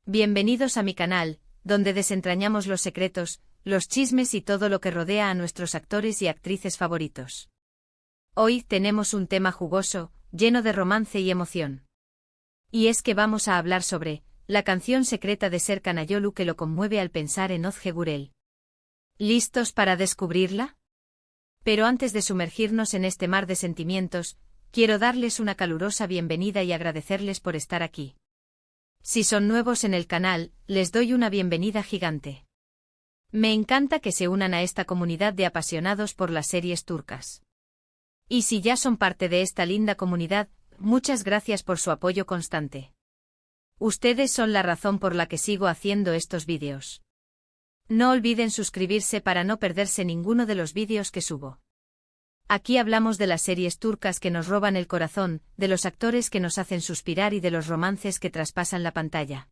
Bienvenidos a mi canal, donde desentrañamos los secretos, los chismes y todo lo que rodea a nuestros actores y actrices favoritos. Hoy tenemos un tema jugoso, lleno de romance y emoción. Y es que vamos a hablar sobre la canción secreta de Serkan Ayolu que lo conmueve al pensar en Özge Gürel. ¿Listos para descubrirla? Pero antes de sumergirnos en este mar de sentimientos, quiero darles una calurosa bienvenida y agradecerles por estar aquí. Si son nuevos en el canal, les doy una bienvenida gigante. Me encanta que se unan a esta comunidad de apasionados por las series turcas. Y si ya son parte de esta linda comunidad, muchas gracias por su apoyo constante. Ustedes son la razón por la que sigo haciendo estos vídeos. No olviden suscribirse para no perderse ninguno de los vídeos que subo. Aquí hablamos de las series turcas que nos roban el corazón, de los actores que nos hacen suspirar y de los romances que traspasan la pantalla.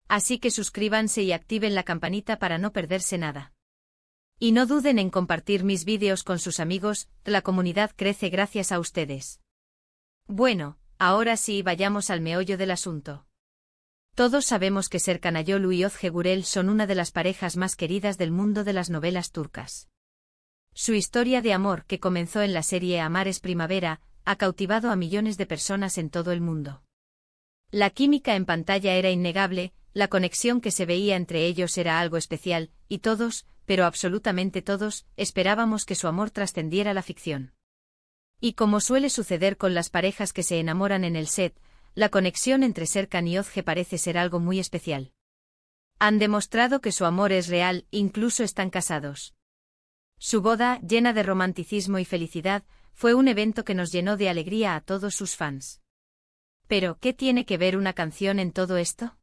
Así que suscríbanse y activen la campanita para no perderse nada. Y no duden en compartir mis vídeos con sus amigos, la comunidad crece gracias a ustedes. Bueno, ahora sí vayamos al meollo del asunto. Todos sabemos que Serkan Ayolu y Özge Gürel son una de las parejas más queridas del mundo de las novelas turcas. Su historia de amor, que comenzó en la serie Amar es Primavera, ha cautivado a millones de personas en todo el mundo. La química en pantalla era innegable, la conexión que se veía entre ellos era algo especial, y todos, pero absolutamente todos, esperábamos que su amor trascendiera la ficción. Y como suele suceder con las parejas que se enamoran en el set, la conexión entre Serkan y Özge parece ser algo muy especial. Han demostrado que su amor es real, incluso están casados. Su boda, llena de romanticismo y felicidad, fue un evento que nos llenó de alegría a todos sus fans. Pero, ¿qué tiene que ver una canción en todo esto?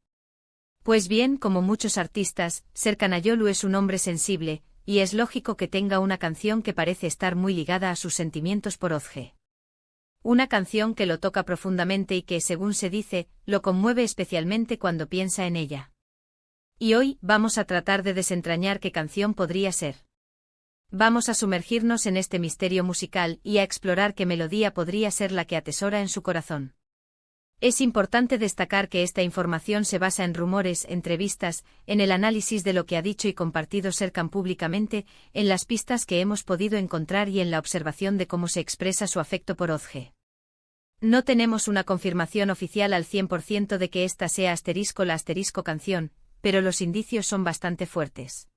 Pues bien, como muchos artistas, Serkan Ayolu es un hombre sensible, y es lógico que tenga una canción que parece estar muy ligada a sus sentimientos por Özge. Una canción que lo toca profundamente y que, según se dice, lo conmueve especialmente cuando piensa en ella. Y hoy, vamos a tratar de desentrañar qué canción podría ser. Vamos a sumergirnos en este misterio musical y a explorar qué melodía podría ser la que atesora en su corazón. Es importante destacar que esta información se basa en rumores, entrevistas, en el análisis de lo que ha dicho y compartido Serkan públicamente, en las pistas que hemos podido encontrar y en la observación de cómo se expresa su afecto por Özge. No tenemos una confirmación oficial al 100% de que esta sea la canción, pero los indicios son bastante fuertes.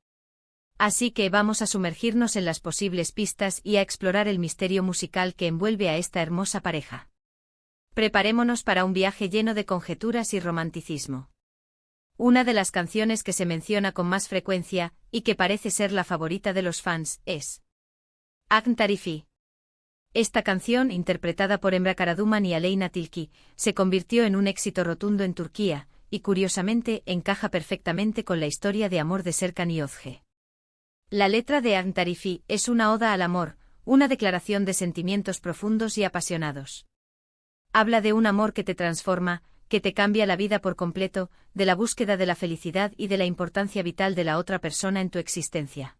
Así que vamos a sumergirnos en las posibles pistas y a explorar el misterio musical que envuelve a esta hermosa pareja. Preparémonos para un viaje lleno de conjeturas y romanticismo. Una de las canciones que se menciona con más frecuencia, y que parece ser la favorita de los fans, es Aşk Tarifi. Esta canción, interpretada por Emre Karaduman y Aleyna Tilki, se convirtió en un éxito rotundo en Turquía, y curiosamente encaja perfectamente con la historia de amor de Serkan y Özge. La letra de Aşk Tarifi es una oda al amor, una declaración de sentimientos profundos y apasionados. Habla de un amor que te transforma, que te cambia la vida por completo, de la búsqueda de la felicidad y de la importancia vital de la otra persona en tu existencia.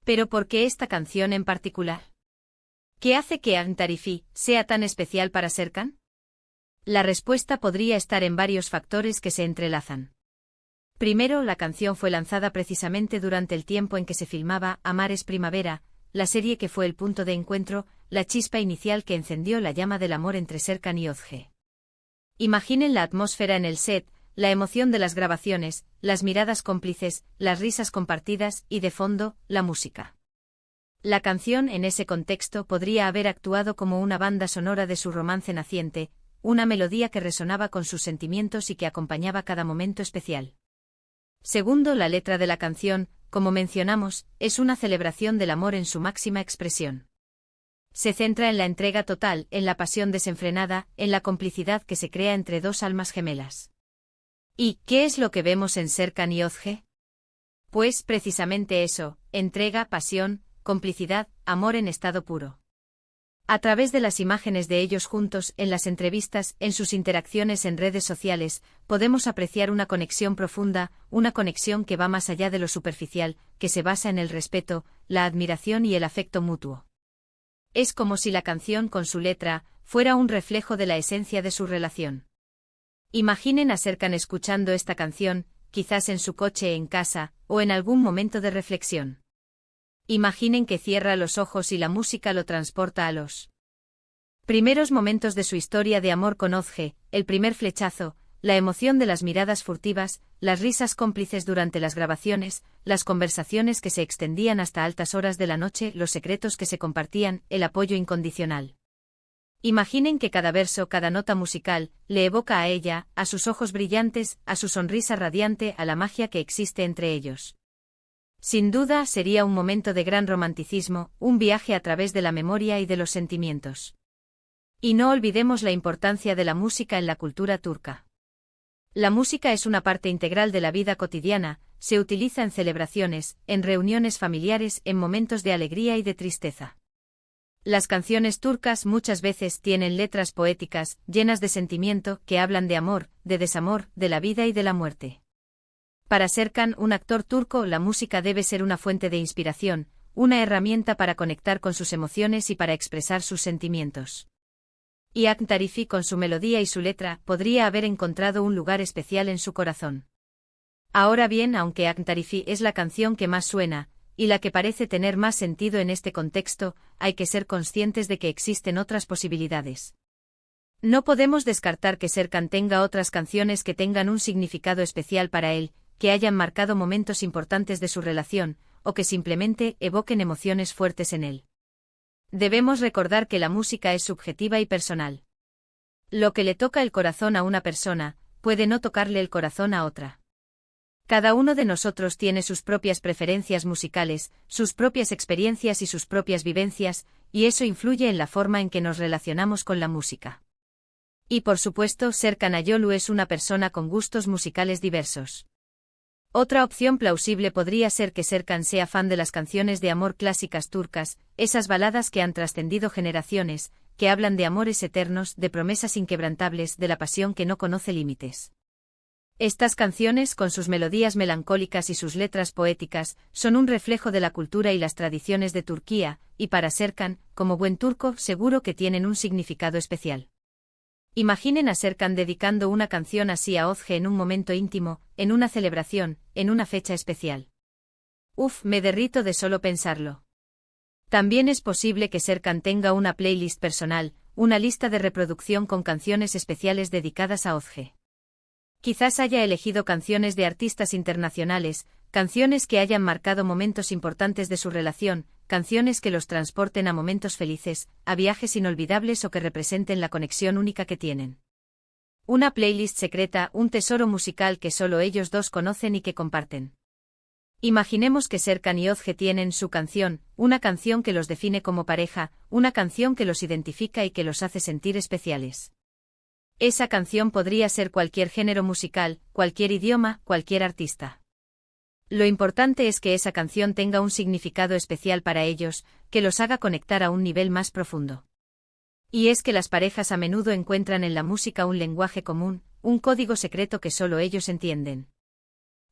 ¿Pero por qué esta canción en particular? ¿Qué hace que Aşk Tarifi sea tan especial para Serkan? La respuesta podría estar en varios factores que se entrelazan. Primero, la canción fue lanzada precisamente durante el tiempo en que se filmaba Amar es Primavera, la serie que fue el punto de encuentro, la chispa inicial que encendió la llama del amor entre Serkan y Özge. Imaginen la atmósfera en el set, la emoción de las grabaciones, las miradas cómplices, las risas compartidas y, de fondo, la música. La canción en ese contexto podría haber actuado como una banda sonora de su romance naciente, una melodía que resonaba con sus sentimientos y que acompañaba cada momento especial. Segundo, la letra de la canción, como mencionamos, es una celebración del amor en su máxima expresión. Se centra en la entrega total, en la pasión desenfrenada, en la complicidad que se crea entre dos almas gemelas. ¿Y qué es lo que vemos en Serkan y Özge? Pues precisamente eso, entrega, pasión, complicidad, amor en estado puro. A través de las imágenes de ellos juntos, en las entrevistas, en sus interacciones en redes sociales, podemos apreciar una conexión profunda, una conexión que va más allá de lo superficial, que se basa en el respeto, la admiración y el afecto mutuo. Es como si la canción con su letra fuera un reflejo de la esencia de su relación. Imaginen a Serkan escuchando esta canción, quizás en su coche en casa, o en algún momento de reflexión. Imaginen que cierra los ojos y la música lo transporta a los primeros momentos de su historia de amor con Ozge, el primer flechazo, la emoción de las miradas furtivas, las risas cómplices durante las grabaciones, las conversaciones que se extendían hasta altas horas de la noche, los secretos que se compartían, el apoyo incondicional. Imaginen que cada verso, cada nota musical, le evoca a ella, a sus ojos brillantes, a su sonrisa radiante, a la magia que existe entre ellos. Sin duda sería un momento de gran romanticismo, un viaje a través de la memoria y de los sentimientos. Y no olvidemos la importancia de la música en la cultura turca. La música es una parte integral de la vida cotidiana, se utiliza en celebraciones, en reuniones familiares, en momentos de alegría y de tristeza. Las canciones turcas muchas veces tienen letras poéticas, llenas de sentimiento, que hablan de amor, de desamor, de la vida y de la muerte. Para Serkan, un actor turco, la música debe ser una fuente de inspiración, una herramienta para conectar con sus emociones y para expresar sus sentimientos. Y Akn Tarifi, con su melodía y su letra, podría haber encontrado un lugar especial en su corazón. Ahora bien, aunque Akn Tarifi es la canción que más suena, y la que parece tener más sentido en este contexto, hay que ser conscientes de que existen otras posibilidades. No podemos descartar que Serkan tenga otras canciones que tengan un significado especial para él, que hayan marcado momentos importantes de su relación, o que simplemente evoquen emociones fuertes en él. Debemos recordar que la música es subjetiva y personal. Lo que le toca el corazón a una persona, puede no tocarle el corazón a otra. Cada uno de nosotros tiene sus propias preferencias musicales, sus propias experiencias y sus propias vivencias, y eso influye en la forma en que nos relacionamos con la música. Y por supuesto, Serkan Ayolu es una persona con gustos musicales diversos. Otra opción plausible podría ser que Serkan sea fan de las canciones de amor clásicas turcas, esas baladas que han trascendido generaciones, que hablan de amores eternos, de promesas inquebrantables, de la pasión que no conoce límites. Estas canciones, con sus melodías melancólicas y sus letras poéticas, son un reflejo de la cultura y las tradiciones de Turquía, y para Serkan, como buen turco, seguro que tienen un significado especial. Imaginen a Serkan dedicando una canción así a Ozge en un momento íntimo, en una celebración, en una fecha especial. Uf, me derrito de solo pensarlo. También es posible que Serkan tenga una playlist personal, una lista de reproducción con canciones especiales dedicadas a Ozge. Quizás haya elegido canciones de artistas internacionales, canciones que hayan marcado momentos importantes de su relación, canciones que los transporten a momentos felices, a viajes inolvidables o que representen la conexión única que tienen. Una playlist secreta, un tesoro musical que solo ellos dos conocen y que comparten. Imaginemos que Serkan y Ozge tienen su canción, una canción que los define como pareja, una canción que los identifica y que los hace sentir especiales. Esa canción podría ser cualquier género musical, cualquier idioma, cualquier artista. Lo importante es que esa canción tenga un significado especial para ellos, que los haga conectar a un nivel más profundo. Y es que las parejas a menudo encuentran en la música un lenguaje común, un código secreto que solo ellos entienden.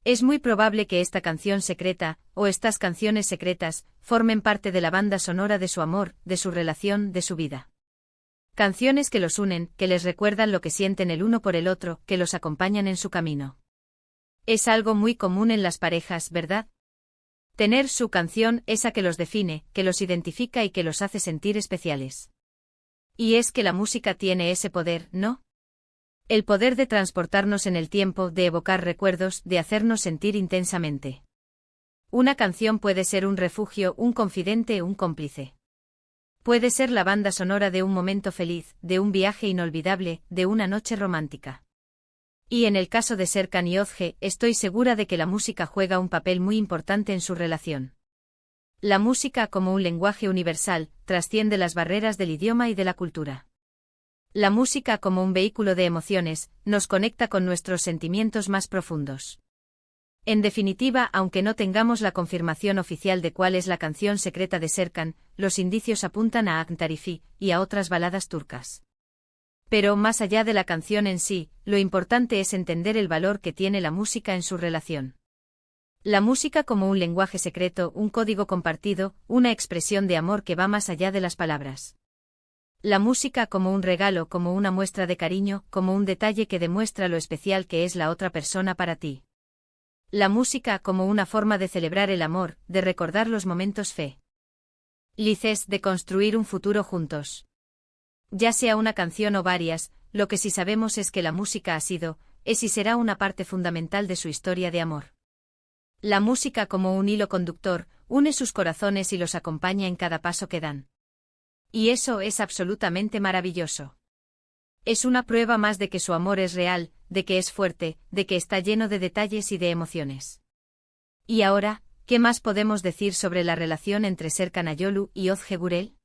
Es muy probable que esta canción secreta, o estas canciones secretas, formen parte de la banda sonora de su amor, de su relación, de su vida. Canciones que los unen, que les recuerdan lo que sienten el uno por el otro, que los acompañan en su camino. Es algo muy común en las parejas, ¿verdad? Tener su canción, esa que los define, que los identifica y que los hace sentir especiales. Y es que la música tiene ese poder, ¿no? El poder de transportarnos en el tiempo, de evocar recuerdos, de hacernos sentir intensamente. Una canción puede ser un refugio, un confidente, un cómplice. Puede ser la banda sonora de un momento feliz, de un viaje inolvidable, de una noche romántica. Y en el caso de Serkan y Ozge, estoy segura de que la música juega un papel muy importante en su relación. La música, como un lenguaje universal, trasciende las barreras del idioma y de la cultura. La música, como un vehículo de emociones, nos conecta con nuestros sentimientos más profundos. En definitiva, aunque no tengamos la confirmación oficial de cuál es la canción secreta de Serkan, los indicios apuntan a Akn Tarifi y a otras baladas turcas. Pero más allá de la canción en sí, lo importante es entender el valor que tiene la música en su relación. La música como un lenguaje secreto, un código compartido, una expresión de amor que va más allá de las palabras. La música como un regalo, como una muestra de cariño, como un detalle que demuestra lo especial que es la otra persona para ti. La música como una forma de celebrar el amor, de recordar los momentos felices, de construir un futuro juntos. Ya sea una canción o varias, lo que sí sabemos es que la música ha sido, es y será una parte fundamental de su historia de amor. La música como un hilo conductor, une sus corazones y los acompaña en cada paso que dan. Y eso es absolutamente maravilloso. Es una prueba más de que su amor es real, de que es fuerte, de que está lleno de detalles y de emociones. Y ahora, ¿qué más podemos decir sobre la relación entre Serkan Ayolu y Ozge Gürel?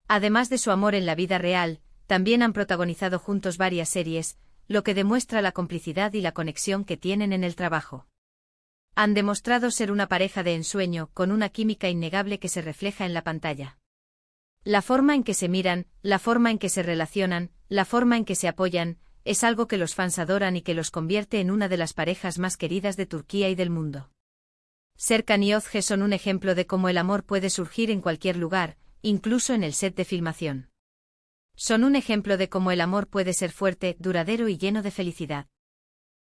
Además de su amor en la vida real, también han protagonizado juntos varias series, lo que demuestra la complicidad y la conexión que tienen en el trabajo. Han demostrado ser una pareja de ensueño, con una química innegable que se refleja en la pantalla. La forma en que se miran, la forma en que se relacionan, la forma en que se apoyan, es algo que los fans adoran y que los convierte en una de las parejas más queridas de Turquía y del mundo. Serkan y Ozge son un ejemplo de cómo el amor puede surgir en cualquier lugar, incluso en el set de filmación. Son un ejemplo de cómo el amor puede ser fuerte, duradero y lleno de felicidad.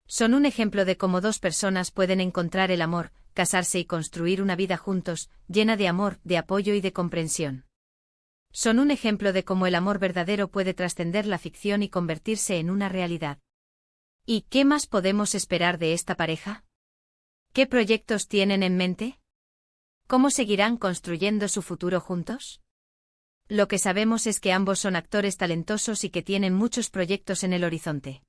Son un ejemplo de cómo dos personas pueden encontrar el amor, casarse y construir una vida juntos, llena de amor, de apoyo y de comprensión. Son un ejemplo de cómo el amor verdadero puede trascender la ficción y convertirse en una realidad. ¿Y qué más podemos esperar de esta pareja? ¿Qué proyectos tienen en mente? ¿Cómo seguirán construyendo su futuro juntos? Lo que sabemos es que ambos son actores talentosos y que tienen muchos proyectos en el horizonte.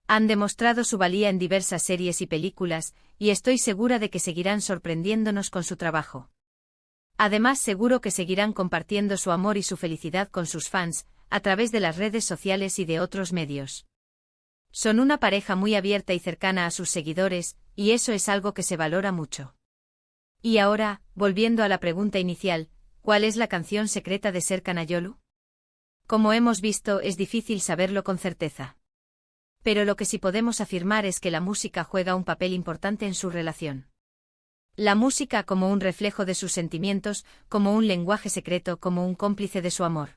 Han demostrado su valía en diversas series y películas, y estoy segura de que seguirán sorprendiéndonos con su trabajo. Además, seguro que seguirán compartiendo su amor y su felicidad con sus fans, a través de las redes sociales y de otros medios. Son una pareja muy abierta y cercana a sus seguidores, y eso es algo que se valora mucho. Y ahora, volviendo a la pregunta inicial, ¿cuál es la canción secreta de Serkan Ayolu? Como hemos visto, es difícil saberlo con certeza. Pero lo que sí podemos afirmar es que la música juega un papel importante en su relación. La música como un reflejo de sus sentimientos, como un lenguaje secreto, como un cómplice de su amor.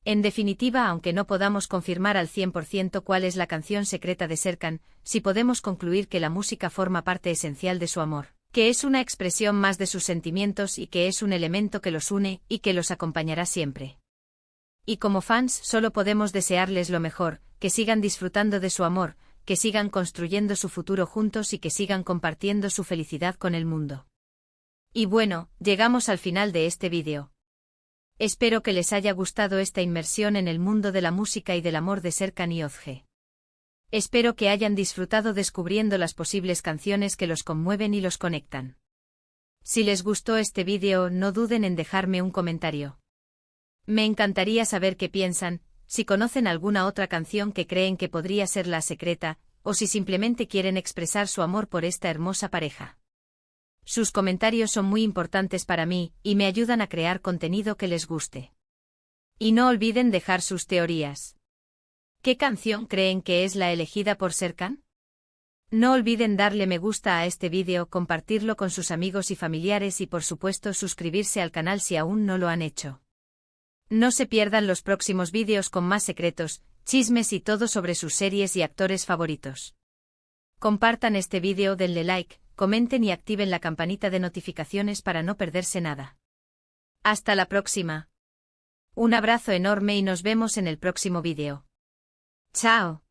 En definitiva, aunque no podamos confirmar al 100% cuál es la canción secreta de Serkan, sí podemos concluir que la música forma parte esencial de su amor, que es una expresión más de sus sentimientos y que es un elemento que los une y que los acompañará siempre. Y como fans, solo podemos desearles lo mejor, que sigan disfrutando de su amor, que sigan construyendo su futuro juntos y que sigan compartiendo su felicidad con el mundo. Y bueno, llegamos al final de este vídeo. Espero que les haya gustado esta inmersión en el mundo de la música y del amor de Serkan y Ozge. Espero que hayan disfrutado descubriendo las posibles canciones que los conmueven y los conectan. Si les gustó este vídeo, no duden en dejarme un comentario. Me encantaría saber qué piensan, si conocen alguna otra canción que creen que podría ser la secreta, o si simplemente quieren expresar su amor por esta hermosa pareja. Sus comentarios son muy importantes para mí, y me ayudan a crear contenido que les guste. Y no olviden dejar sus teorías. ¿Qué canción creen que es la elegida por Serkan? No olviden darle me gusta a este vídeo, compartirlo con sus amigos y familiares y por supuesto suscribirse al canal si aún no lo han hecho. No se pierdan los próximos vídeos con más secretos, chismes y todo sobre sus series y actores favoritos. Compartan este vídeo, denle like, comenten y activen la campanita de notificaciones para no perderse nada. Hasta la próxima. Un abrazo enorme y nos vemos en el próximo vídeo. ¡Chao!